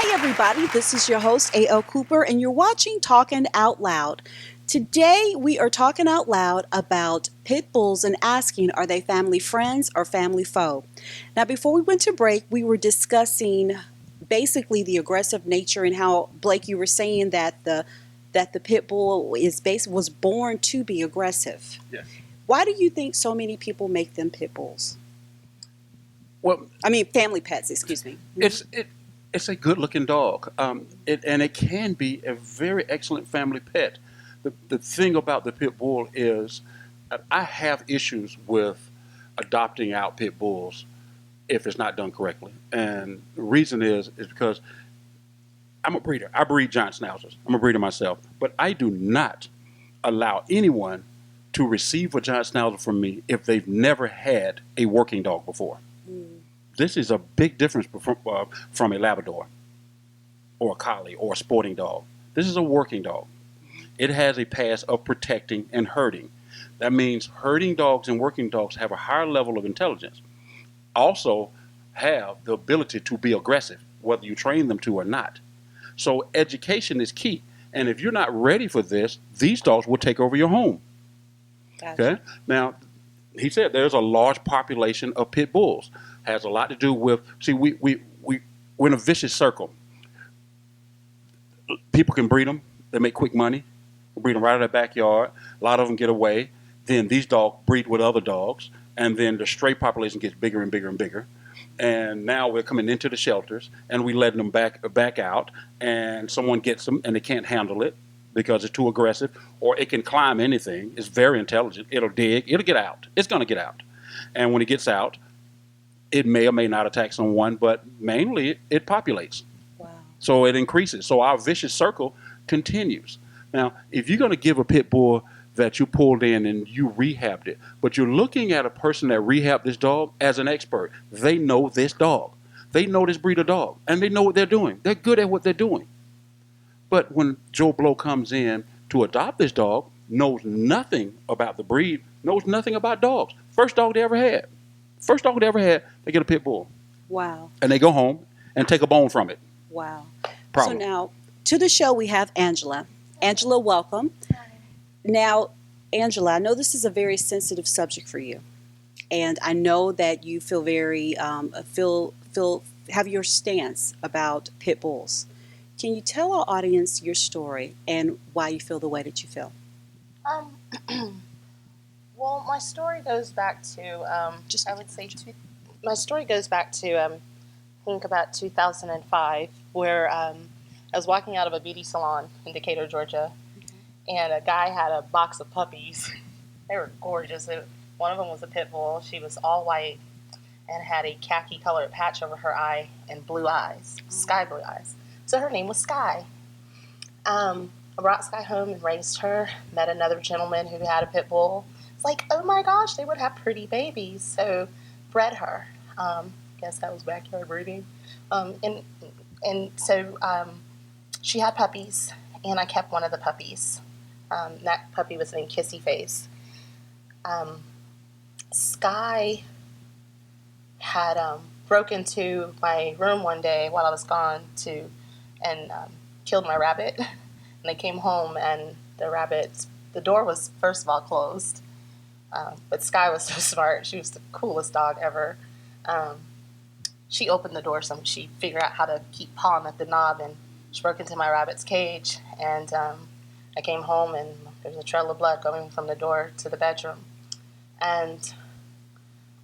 Hey everybody, this is your host A.L. Cooper and you're watching Talking Out Loud. Today we are talking out loud about pit bulls and asking, are they family friends or family foe? Now before we went to break, we were discussing basically the aggressive nature and how, Blake, you were saying that the pit bull was born to be aggressive. Yes. Why do you think so many people make them pit bulls? Well, I mean family pets, excuse me. it's a good-looking dog, and it can be a very excellent family pet. The thing about the pit bull is, I have issues with adopting out pit bulls if it's not done correctly, and the reason is because I'm a breeder. I breed giant schnauzers. I'm a breeder myself, but I do not allow anyone to receive a giant schnauzer from me if they've never had a working dog before. This is a big difference from a Labrador or a Collie or a sporting dog. This is a working dog. It has a past of protecting and herding. That means herding dogs and working dogs have a higher level of intelligence. Also have the ability to be aggressive, whether you train them to or not. So education is key. And if you're not ready for this, these dogs will take over your home. Gotcha. Okay? Now, he said there's a large population of pit bulls. Has a lot to do with, we're in a vicious circle. People can breed them. They make quick money. Breed them right in their backyard. A lot of them get away. Then these dogs breed with other dogs. And then the stray population gets bigger and bigger and bigger. And now we're coming into the shelters and we letting them back out. And someone gets them and they can't handle it because it's too aggressive. Or it can climb anything. It's very intelligent. It'll dig. It'll get out. It's going to get out. And when it gets out, it may or may not attack someone, but mainly it populates. Wow. So it increases. So our vicious circle continues. Now, if you're going to give a pit bull that you pulled in and you rehabbed it, but you're looking at a person that rehabbed this dog as an expert, they know this dog. They know this breed of dog, and they know what they're doing. They're good at what they're doing. But when Joe Blow comes in to adopt this dog, knows nothing about the breed, knows nothing about dogs. First dog they ever had, they get a pit bull. Wow. And they go home and take a bone from it. Wow. Problem. So now to the show we have Angela. Angela, welcome. Now, Angela, I know this is a very sensitive subject for you. And I know that you feel very have your stance about pit bulls. Can you tell our audience your story and why you feel the way that you feel? Well, my story goes back to, my story goes back to, I think about 2005, where I was walking out of a beauty salon in Decatur, Georgia, and a guy had a box of puppies. They were gorgeous. One of them was a pit bull. She was all white and had a khaki-colored patch over her eye and blue eyes, sky blue eyes. So her name was Sky. I brought Sky home and raised her, met another gentleman who had a pit bull. It's like, oh my gosh, they would have pretty babies. So bred her. Guess that was backyard breeding. And so she had puppies, and I kept one of the puppies. That puppy was named Kissy Face. Sky had broke into my room one day while I was gone and killed my rabbit. And they came home, and the door was first of all closed. But Sky was so smart. She was the coolest dog ever. She opened the door, so she figured out how to keep pawing at the knob, and she broke into my rabbit's cage. And I came home, and there was a trail of blood going from the door to the bedroom. And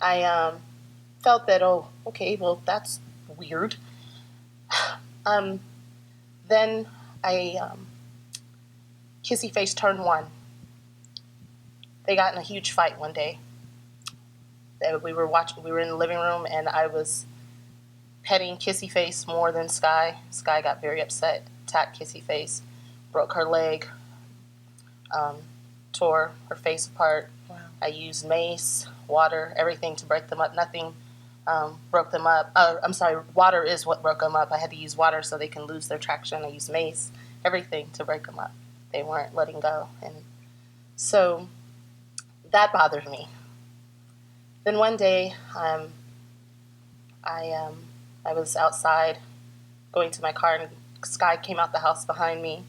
I felt that, oh, okay, well, that's weird. Then Kissy Face turned 1. They got in a huge fight one day. We were in the living room, and I was petting Kissy Face more than Sky. Sky got very upset, attacked Kissy Face, broke her leg, tore her face apart. Wow. I used mace, water, everything to break them up. Nothing broke them up. Water is what broke them up. I had to use water so they can lose their traction. I used mace, everything to break them up. They weren't letting go. And so that bothered me. Then one day, I was outside going to my car, and Sky came out the house behind me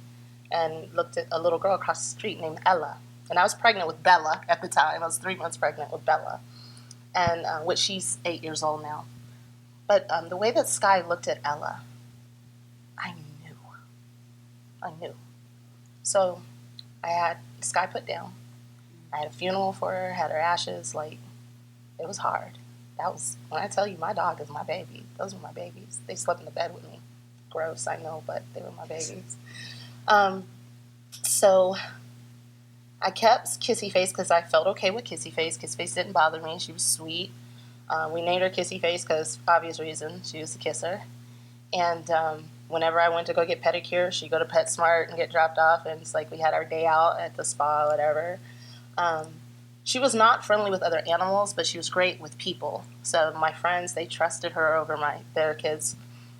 and looked at a little girl across the street named Ella. And I was pregnant with Bella at the time. I was 3 months pregnant with Bella, and which she's 8 years old now. But the way that Sky looked at Ella, I knew. So I had Sky put down. I had a funeral for her, had her ashes. Like, it was hard. That was, when I tell you, my dog is my baby. Those were my babies. They slept in the bed with me. Gross, I know, but they were my babies. So I kept Kissy Face because I felt okay with Kissy Face. Kissy Face didn't bother me. She was sweet. We named her Kissy Face because, obvious reason, she was a kisser. And whenever I went to go get pedicure, she'd go to PetSmart and get dropped off. And it's like we had our day out at the spa, whatever. She was not friendly with other animals, but she was great with people. So my friends, they trusted her over their kids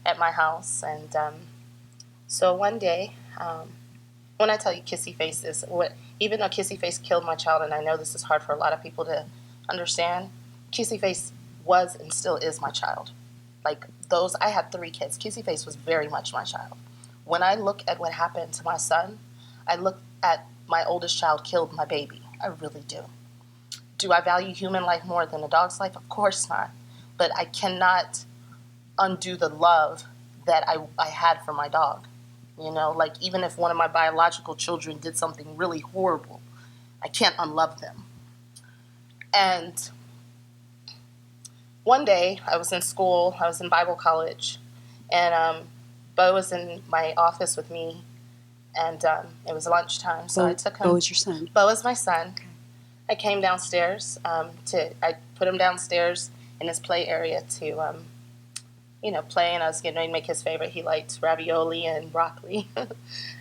at my house. And so one day, when I tell you Kissy Face is even though Kissy Face killed my child, and I know this is hard for a lot of people to understand, Kissy Face was and still is my child. Like I had 3 kids. Kissy Face was very much my child. When I look at what happened to my son, I look at my oldest child killed my baby. I really do. Do I value human life more than a dog's life? Of course not. But I cannot undo the love that I had for my dog. Like even if one of my biological children did something really horrible, I can't unlove them. And one day I was in school, I was in Bible college, and Bo was in my office with me, and it was lunchtime, so I took him. Bo is your son? Bo is my son. Okay. I came downstairs I put him downstairs in his play area to, play, and I was getting ready to make his favorite. He liked ravioli and broccoli.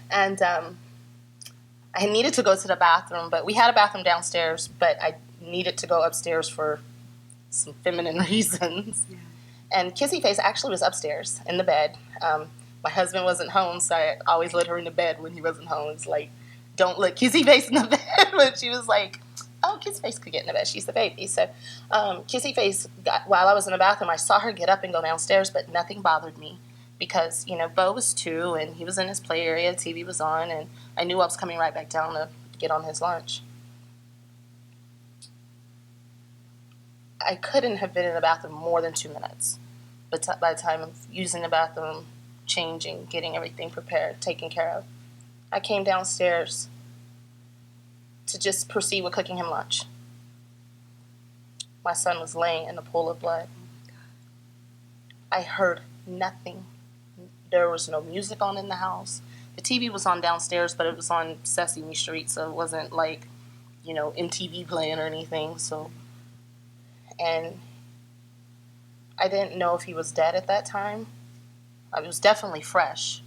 And I needed to go to the bathroom, but we had a bathroom downstairs, but I needed to go upstairs for some feminine reasons. Yeah. And Kissy Face actually was upstairs in the bed. My husband wasn't home, so I always let her in the bed when he wasn't home. It's like, don't let Kissy Face in the bed. But she was like, oh, Kissy Face could get in the bed. She's the baby. So Kissy Face, while I was in the bathroom, I saw her get up and go downstairs, but nothing bothered me because, Bo was 2, and he was in his play area, TV was on, and I knew I was coming right back down to get on his lunch. I couldn't have been in the bathroom more than 2 minutes. But by the time of using the bathroom, changing, getting everything prepared, taken care of, I came downstairs to just proceed with cooking him lunch. My son was laying in a pool of blood. I heard nothing. There was no music on in the house. The TV was on downstairs, but it was on Sesame Street, so it wasn't like, MTV playing or anything. And I didn't know if he was dead at that time. It was definitely fresh,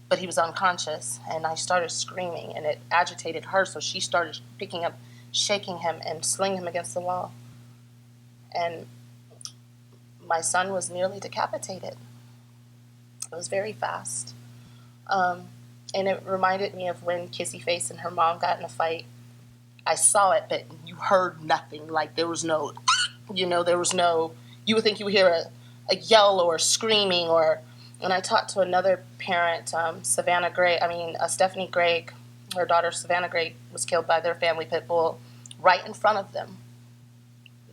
but he was unconscious, and I started screaming, and it agitated her, so she started picking up, shaking him, and slinging him against the wall. And my son was nearly decapitated. It was very fast. And it reminded me of when Kissy Face and her mom got in a fight. I saw it, but you heard nothing. Like, there was no, there was no, you would think you would hear a yell or screaming or. And I talked to another parent, Stephanie Gregg, her daughter Savannah Gregg was killed by their family pit bull right in front of them.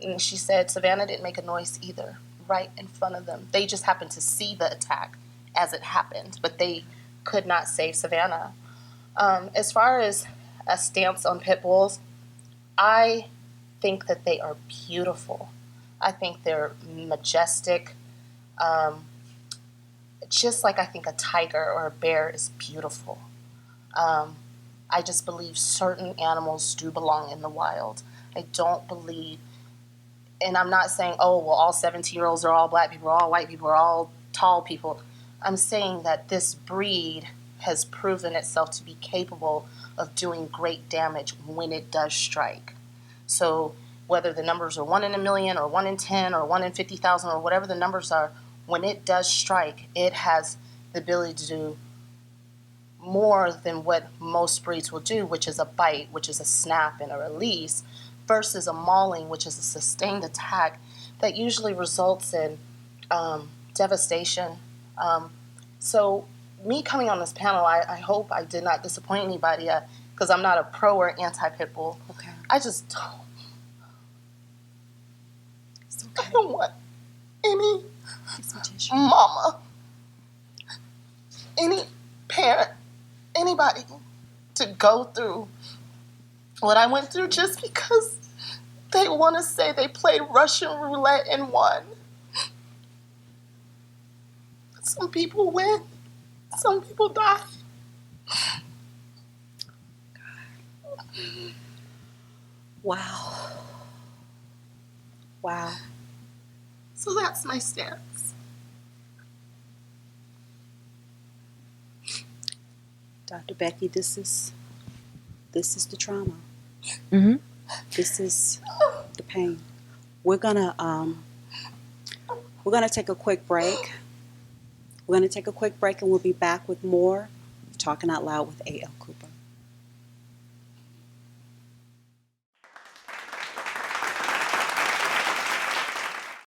And she said Savannah didn't make a noise either, right in front of them. They just happened to see the attack as it happened, but they could not save Savannah. As far as a stance on pit bulls, I think that they are beautiful. I think they're majestic. Just like I think a tiger or a bear is beautiful. I just believe certain animals do belong in the wild. I don't believe, and I'm not saying, oh, well, all 17-year-olds are all black people, or all white people, or all tall people. I'm saying that this breed has proven itself to be capable of doing great damage when it does strike. So whether the numbers are 1 in a million or 1 in 10 or 1 in 50,000 or whatever the numbers are, when it does strike, it has the ability to do more than what most breeds will do, which is a bite, which is a snap and a release, versus a mauling, which is a sustained attack that usually results in devastation. So me coming on this panel, I hope I did not disappoint anybody because I'm not a pro or anti-pit bull. Okay. I don't want any mama, any parent, anybody to go through what I went through just because they want to say they played Russian roulette and won. Some people win, some people die. Wow. Wow. So that's my stance. Dr. Becky, this is the trauma. Mm-hmm. This is the pain. We're gonna take a quick break. We're gonna take a quick break, and we'll be back with more Talking Out Loud with A.L. Cooper.